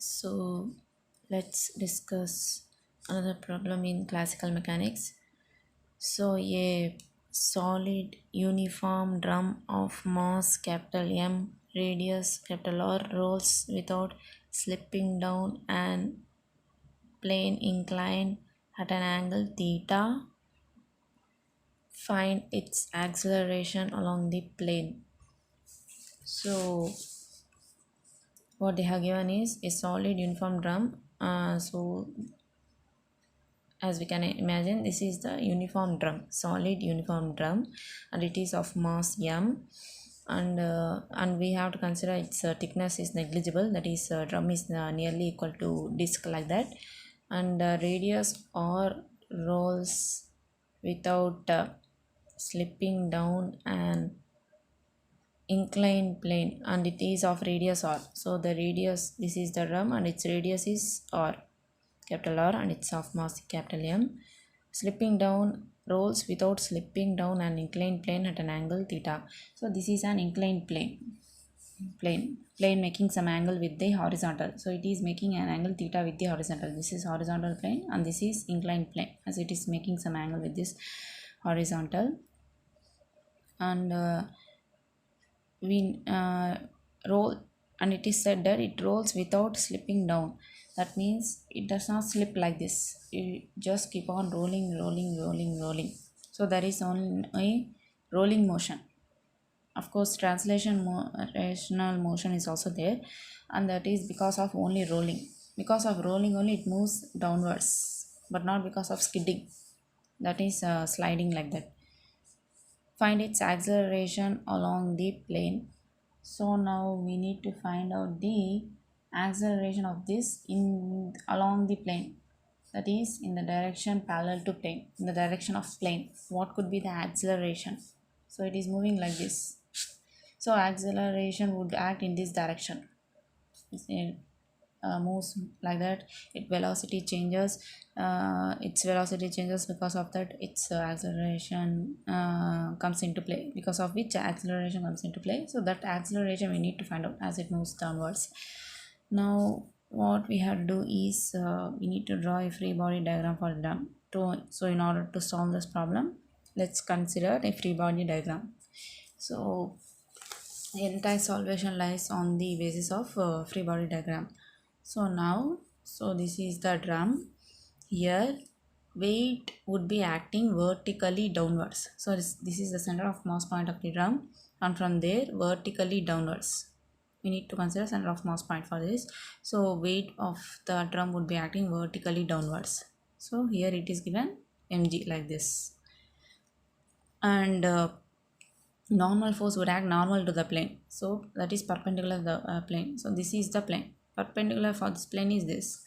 So let's discuss another problem in classical mechanics. So a solid uniform drum of mass capital M, radius capital R rolls without slipping down an plane incline at an angle theta. Find its acceleration along the plane. So what they have given is a solid uniform drum. So as we can imagine, this is the uniform drum, solid uniform drum, and it is of mass m, and we have to consider its thickness is negligible, that is drum is nearly equal to disc like that, and radius or rolls without slipping down an inclined plane, and it is of radius r. So the radius, this is the drum and its radius is r, capital R, and it's of mass capital M. Slipping down rolls without slipping down an inclined plane at an angle theta. So this is an inclined plane making some angle with the horizontal. So it is making an angle theta with the horizontal. This is horizontal plane and this is inclined plane, as it is making some angle with this horizontal. And we roll, and it is said that it rolls without slipping down. That means it does not slip like this, it just keep on rolling. So there is only a rolling motion. Of course translational motion is also there, and that is because of only rolling. Because of rolling only it moves downwards, but not because of skidding, that is sliding like that. Find its acceleration along the plane. So now we need to find out the acceleration of this in along the plane, that is in the direction parallel to plane, in the direction of plane. What could be the acceleration? So it is moving like this, so acceleration would act in this direction. It moves like that, its velocity changes, because of that its acceleration comes into play, because of which acceleration comes into play. So that acceleration we need to find out as it moves downwards. Now what we have to do is we need to draw a free body diagram for drum. So in order to solve this problem, let's consider a free body diagram. So the entire solution lies on the basis of free body diagram. So now, so this is the drum. Here weight would be acting vertically downwards. So this is the center of mass point of the drum, and from there vertically downwards. We need to consider center of mass point for this. So weight of the drum would be acting vertically downwards. So here it is given mg like this, and normal force would act normal to the plane, so that is perpendicular to the plane. So this is the plane, perpendicular for this plane is this.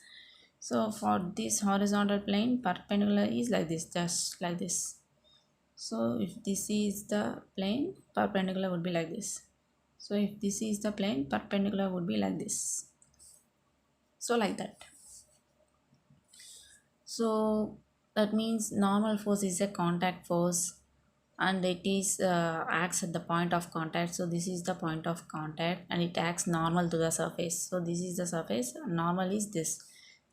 So for this horizontal plane, perpendicular is like this, just like this. So if this is the plane, perpendicular would be like this. So if this is the plane, perpendicular would be like this. So like that. So that means normal force is a contact force, and it is acts at the point of contact. So this is the point of contact and it acts normal to the surface. So this is the surface, normal is this,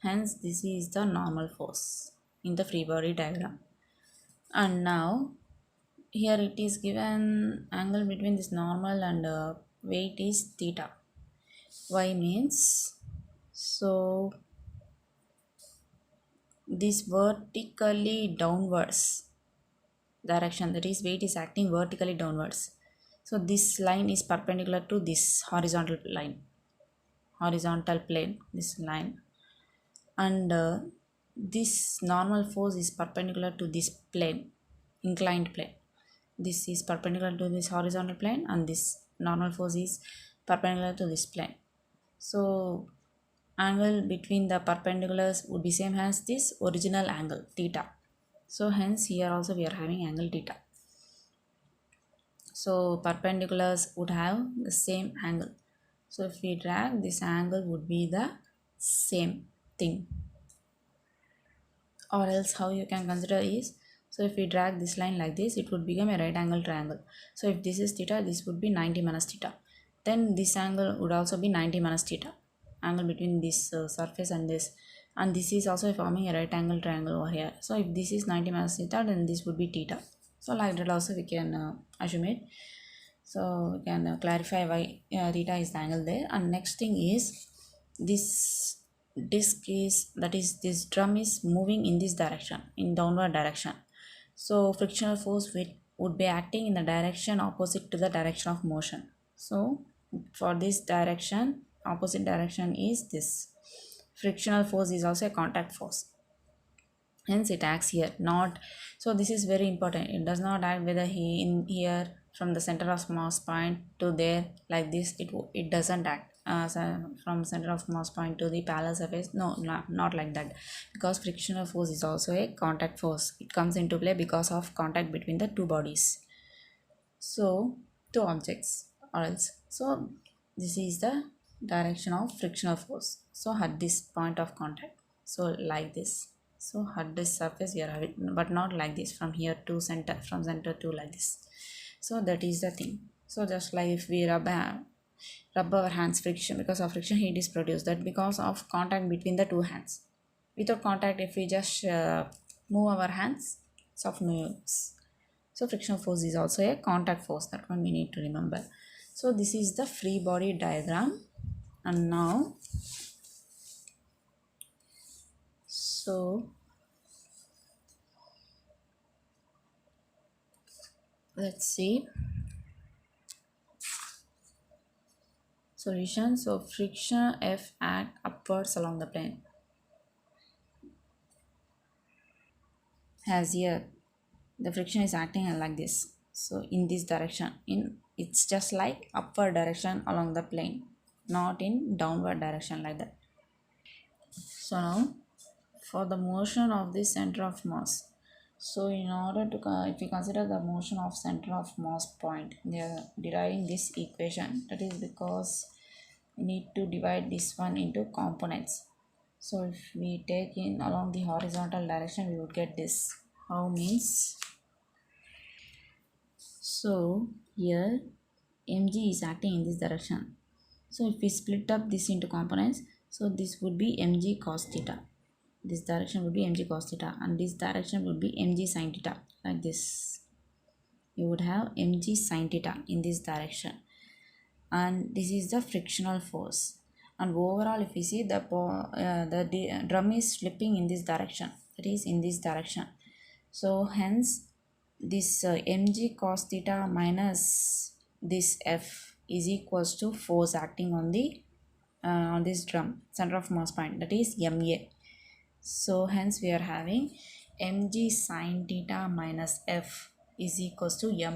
hence this is the normal force in the free body diagram. And now here it is given angle between this normal and weight is theta. Y means, so this vertically downwards direction, that is weight is acting vertically downwards. So this line is perpendicular to this horizontal line, horizontal plane, this line, and this normal force is perpendicular to this plane, inclined plane. This is perpendicular to this horizontal plane and this normal force is perpendicular to this plane. So angle between the perpendiculars would be same as this original angle theta. So hence here also we are having angle theta. So perpendiculars would have the same angle. So if we drag, this angle would be the same thing. Or else how you can consider is, so if we drag this line like this, it would become a right angle triangle. So if this is theta, this would be 90 minus theta. Then this angle would also be 90 minus theta. angle between this surface and this is also forming a right angle triangle over here. So if this is 90 minus theta, then this would be theta. So like that also we can assume it. So we can clarify why theta is the angle there. And next thing is this disc is, that is this drum is moving in this direction, in downward direction. So frictional force would be acting in the direction opposite to the direction of motion. So for this direction, opposite direction is this. Frictional force is also a contact force, hence it acts here, not. So this is very important, it does not act whether he in here from the center of mass point to there like this. It doesn't act so from center of mass point to the parallel surface. No, not like that, because frictional force is also a contact force. It comes into play because of contact between the two bodies, so two objects or else. So this is the direction of frictional force. So at this point of contact, so like this. So at this surface we are having, but not like this from here to center, from center to like this. So that is the thing. So just like if we rub our hands, friction, because of friction heat is produced, that because of contact between the two hands. Without contact, if we just move our hands, soft moves. So frictional force is also a contact force, that one we need to remember. So this is the free body diagram. And now, so let's see solution. So friction F act upwards along the plane, as here the friction is acting like this. So in this direction, in it's just like upward direction along the plane, not in downward direction like that. So now for the motion of the center of mass, so in order to if we consider the motion of center of mass point, they are deriving this equation. That is because we need to divide this one into components. So if we take in along the horizontal direction, we would get this. How means, so here mg is acting in this direction. So if we split up this into components, so this would be mg cos theta. This direction would be mg cos theta, and this direction would be mg sin theta, like this. You would have mg sin theta in this direction, and this is the frictional force. And overall, if we see the drum is slipping in this direction, that is in this direction. So hence this mg cos theta minus this f is equals to force acting on this drum center of mass point, that is ma. So hence we are having mg sin theta minus f is equals to ma,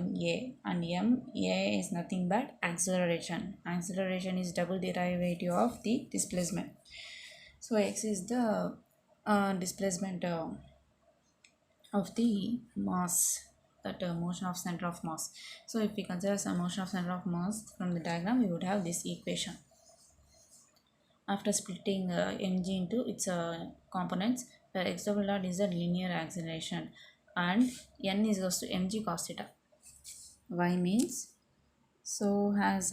and ma is nothing but acceleration. Acceleration is double derivative of the displacement. So x is the displacement of the mass, that motion of center of mass. So if we consider some motion of center of mass from the diagram, we would have this equation. After splitting mg into its components, where x double dot is the linear acceleration and n is equals to mg cos theta. Y means, so as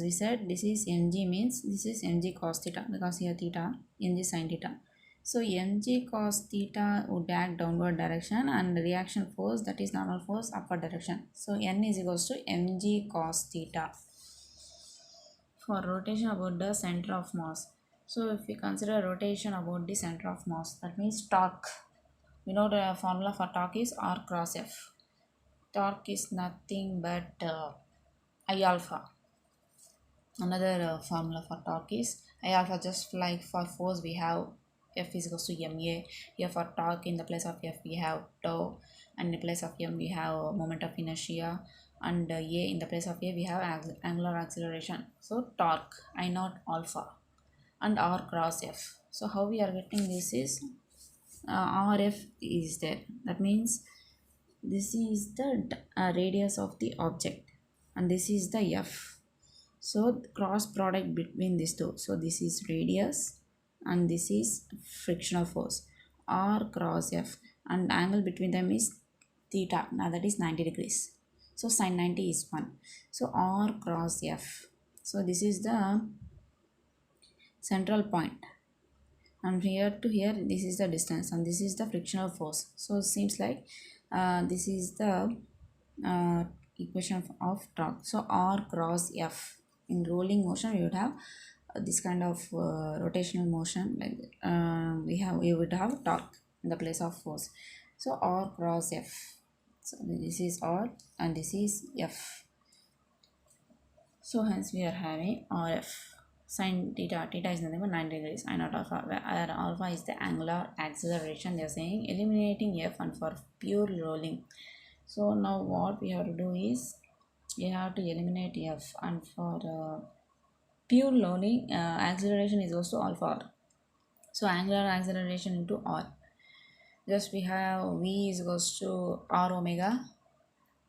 we said, this is mg means this is mg cos theta, because here theta, mg sin theta. So mg cos theta would act downward direction, and the reaction force, that is normal force, upward direction. So n is equals to mg cos theta. For rotation about the center of mass, so if we consider rotation about the center of mass, that means torque. We know the formula for torque is R cross F. Torque is nothing but I alpha. Another formula for torque is I alpha, just like for force we have F is equals to ma. Here for torque, in the place of F we have tau, and in the place of m we have moment of inertia, and a in the place of a we have angular acceleration. So torque I naught alpha and r cross f. So how we are getting this is rf is there, that means this is the radius of the object, and this is the f. So cross product between these two, so this is radius and this is frictional force, r cross f, and angle between them is theta, now that is 90 degrees. So sin 90 is 1. So r cross f, so this is the central point, and here to here this is the distance and this is the frictional force. So it seems like this is the equation of torque. So R cross F. In rolling motion you would have this kind of rotational motion, like we would have torque in the place of force. So R cross F. So this is R and this is F. So hence we are having RF sin theta. Theta is nothing but 90 degrees. I naught alpha, where alpha is the angular acceleration. They are saying eliminating F and for pure rolling. So now what we have to do is we have to eliminate F, and for pure rolling acceleration is also alpha r. So angular acceleration into r. Just we have V is equals to r omega.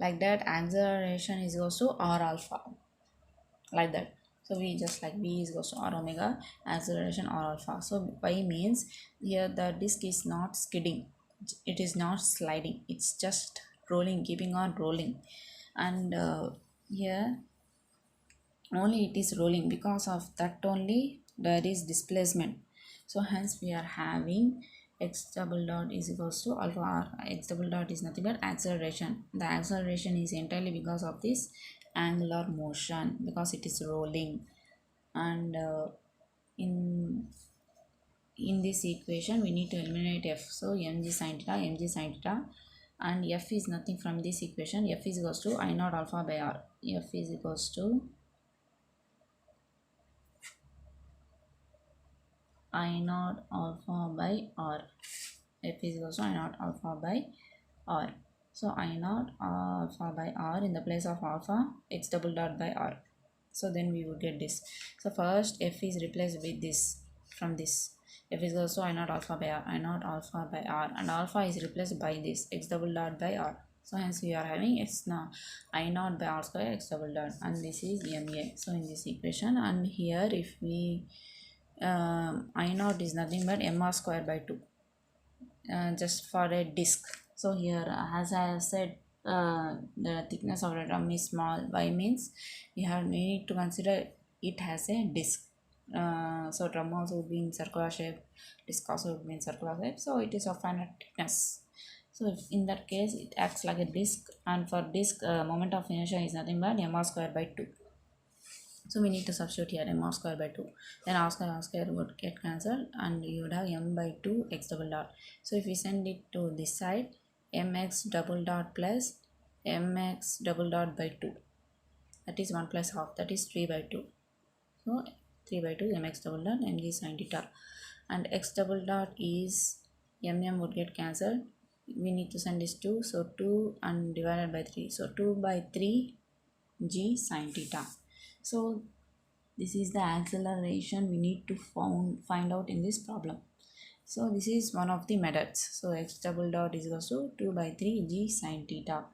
Like that, acceleration is equals to r alpha, like that. So we just like V is equals to r omega, acceleration r alpha. So y means here the disk is not skidding, it is not sliding, it's just rolling, keeping on rolling. And here only it is rolling, because of that only there is displacement. So hence we are having x double dot is equals to alpha r. X double dot is nothing but acceleration. The acceleration is entirely because of this angular motion, because it is rolling. And in this equation we need to eliminate f. So mg sin theta, and f is nothing from this equation. F is equals to I naught alpha by r. F is equals to I naught alpha by r. F is equals to I naught alpha by r. So I naught alpha by r, in the place of alpha x double dot by r. So then we would get this. So first f is replaced with this, from this. F is also I naught alpha by r, I naught alpha by r, and alpha is replaced by this x double dot by r. So hence we are having x now I naught by r square x double dot, and this is ma. So in this equation, and here if we I naught is nothing but mr square by 2, just for a disk. So here as I said, the thickness of the drum is small. Y means we need to consider it has a disk. So drum also would be in circular shape, disk also would be in circular shape, so it is of finite thickness. So if in that case it acts like a disk, and for disk moment of inertia is nothing but mr square by 2. So we need to substitute here m r square by 2. Then r square would get cancelled, and you would have m by 2 x double dot. So if we send it to this side, mx double dot plus mx double dot by 2, that is 1 plus half, that is 3 by 2. So 3 by 2 mx double dot mg sin theta, and x double dot is would get cancelled. We need to send this 2, so 2 and divided by 3, so 2 by 3 g sin theta. So this is the acceleration we need to find out in this problem. So this is one of the methods. So x double dot is equals to 2 by 3 g sin theta.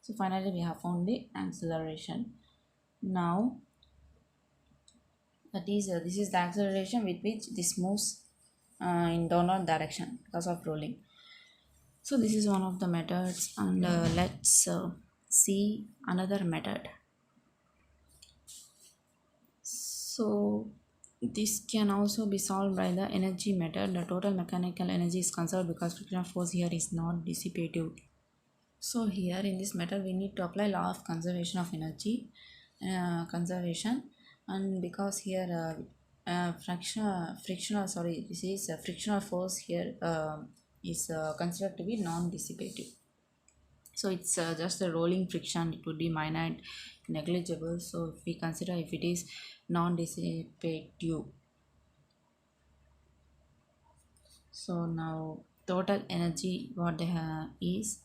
So finally we have found the acceleration. Now that is this is the acceleration with which this moves in downward direction because of rolling. So this is one of the methods, and let's see another method. So this can also be solved by the energy method. The total mechanical energy is conserved because frictional force here is not dissipative. So here in this method we need to apply law of conservation of energy, conservation, and because here frictional force here is considered to be non-dissipative. So it's just a rolling friction, it would be minor, negligible. So if we consider if it is non-dissipative, so now total energy what they have is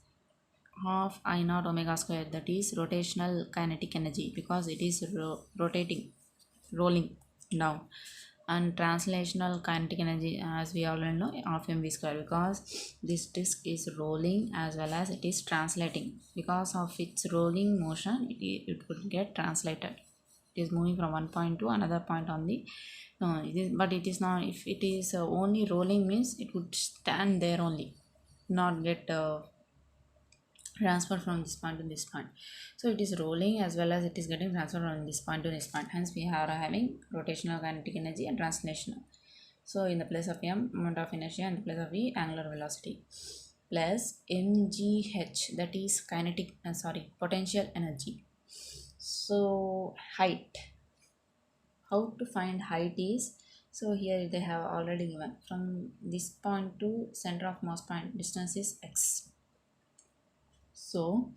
half I naught omega square, that is rotational kinetic energy, because it is rolling down, and translational kinetic energy, as we already know, half mv square, because this disk is rolling as well as it is translating. Because of its rolling motion, it would get translated. It is moving from one point to another point on the but it is not. If it is only rolling means it would stand there only, not get transfer from this point to this point. So it is rolling as well as it is getting transferred from this point to this point. Hence we are having rotational kinetic energy and translational. So in the place of m, moment of inertia, and the place of v, angular velocity, plus mgh, that is potential energy. So height, how to find height is, so here they have already given from this point to center of mass point distance is x. So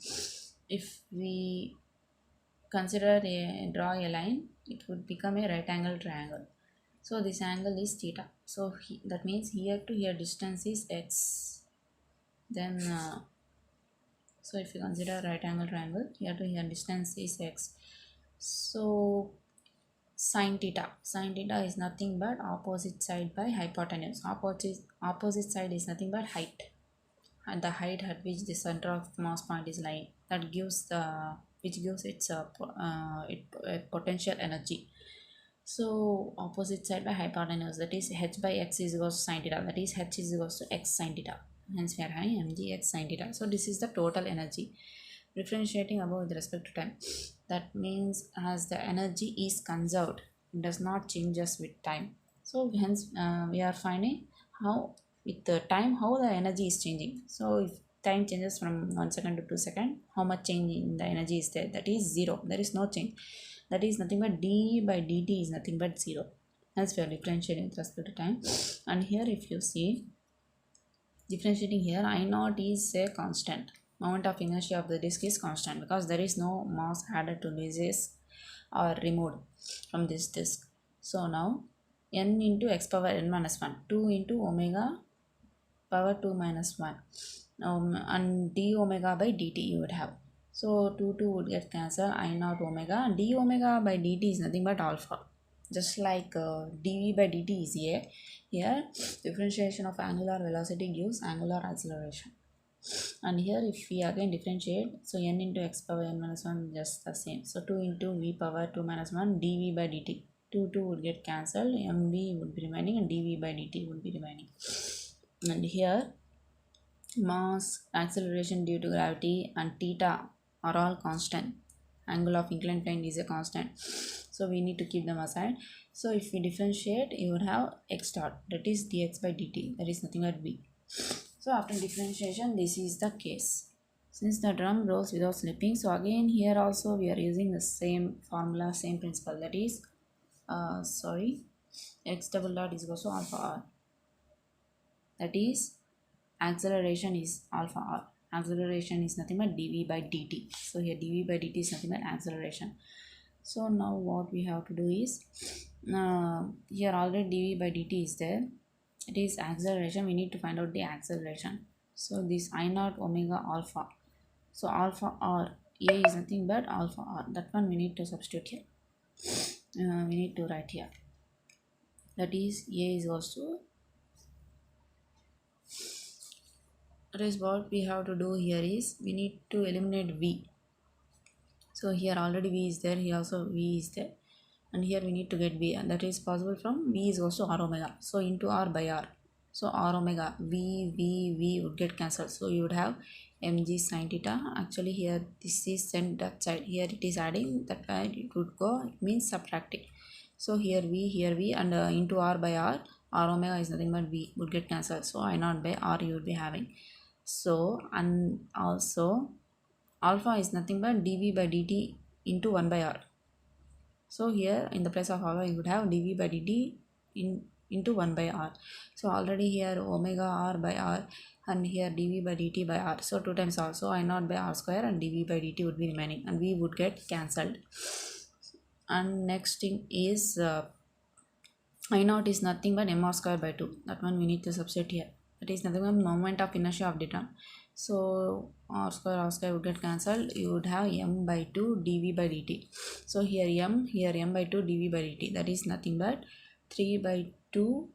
if we draw a line, it would become a right angle triangle. So this angle is theta. So that means here to here distance is x. Then so if you consider right angle triangle, here to here distance is x. So sine theta is nothing but opposite side by hypotenuse. Opposite side is nothing but height, and the height at which the center of mass point is lying, that gives the which gives its potential energy. So opposite side by hypotenuse, that is h by x is equals to sine theta, that is h is equals to x sine theta. Hence we are having mg x sine theta. So this is the total energy. Differentiating above with respect to time, that means as the energy is conserved, it does not changes with time. So hence we are finding how with the time how the energy is changing. So if time changes from 1 second to 2 second, how much change in the energy is there? That is zero. There is no change. That is nothing but d by dt is nothing but zero. Hence we are differentiating with respect to time. And here if you see differentiating here, I naught is a constant. Moment of inertia of the disk is constant because there is no mass added to this disk or removed from this disk. So now n into x power n minus 1, 2 into omega power 2 minus 1, and d omega by dt you would have. So 2 would get cancelled, I naught omega, and d omega by dt is nothing but alpha. Just like dv by dt is a, here differentiation of angular velocity gives angular acceleration. And here if we again differentiate, so n into x power n minus 1 just the same. So 2 into v power 2 minus 1 dv by dt. 2 would get cancelled, mv would be remaining and dv by dt would be remaining. And here mass, acceleration due to gravity, and theta are all constant. Angle of inclined plane is a constant. So we need to keep them aside. So if we differentiate, you would have x dot, that is dx by dt, that is nothing but v. So after differentiation, this is the case. Since the drum rolls without slipping, so again here also we are using the same formula, same principle, that is x double dot is equal to alpha r, that is acceleration is alpha r. Acceleration is nothing but dv by dt. So here dv by dt is nothing but acceleration. So now what we have to do is, here already dv by dt is there, it is acceleration, we need to find out the acceleration. So this I naught omega alpha, so alpha r, a is nothing but alpha r, that one we need to substitute here, we need to write here, that is a is also, that is what we have to do here is we need to eliminate v. So here already v is there, here also v is there, and here we need to get v, and that is possible from v is also r omega, so into r by r. So r omega, v would get cancelled, so you would have mg sin theta. Actually here this is sent that side, here it is adding, that side it would go, it means subtracting. So here v and into r by r omega is nothing but v would get cancelled, so I naught by r you would be having. So and also alpha is nothing but dv by dt into 1 by r. So here in the place of alpha you would have dv by dt into 1 by r. So already here omega r by r, and here dv by dt by r. So 2 times r. So I naught by r square and dv by dt would be remaining, and v would get cancelled. And next thing is I naught is nothing but m r square by 2. That one we need to substitute here. That is nothing but moment of inertia of the drum. So r square would get cancelled. You would have m by 2 dv by dt. So here m by 2 dv by dt. That is nothing but 3 by 2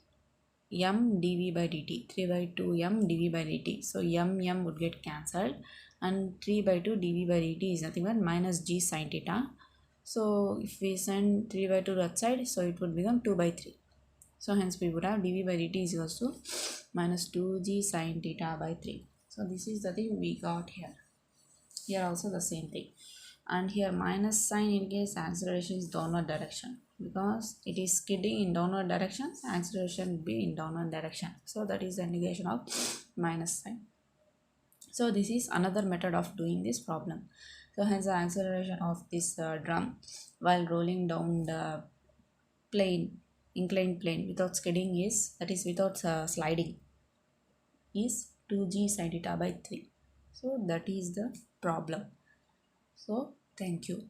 m dv by dt. 3 by 2 m dv by dt. So m would get cancelled, and 3 by 2 dv by dt is nothing but minus g sin theta. So if we send 3 by 2 that side, so it would become 2 by 3. So hence we would have dv by dt is equals to minus 2g sin theta by 3. So this is the thing we got here. Here also the same thing. And here minus sign indicates acceleration is downward direction, because it is skidding in downward direction, acceleration will be in downward direction. So that is the indication of minus sign. So this is another method of doing this problem. So hence the acceleration of this drum while rolling down the plane, inclined plane without skidding is, that is without sliding, is 2g sin theta by 3. So that is the problem. So thank you.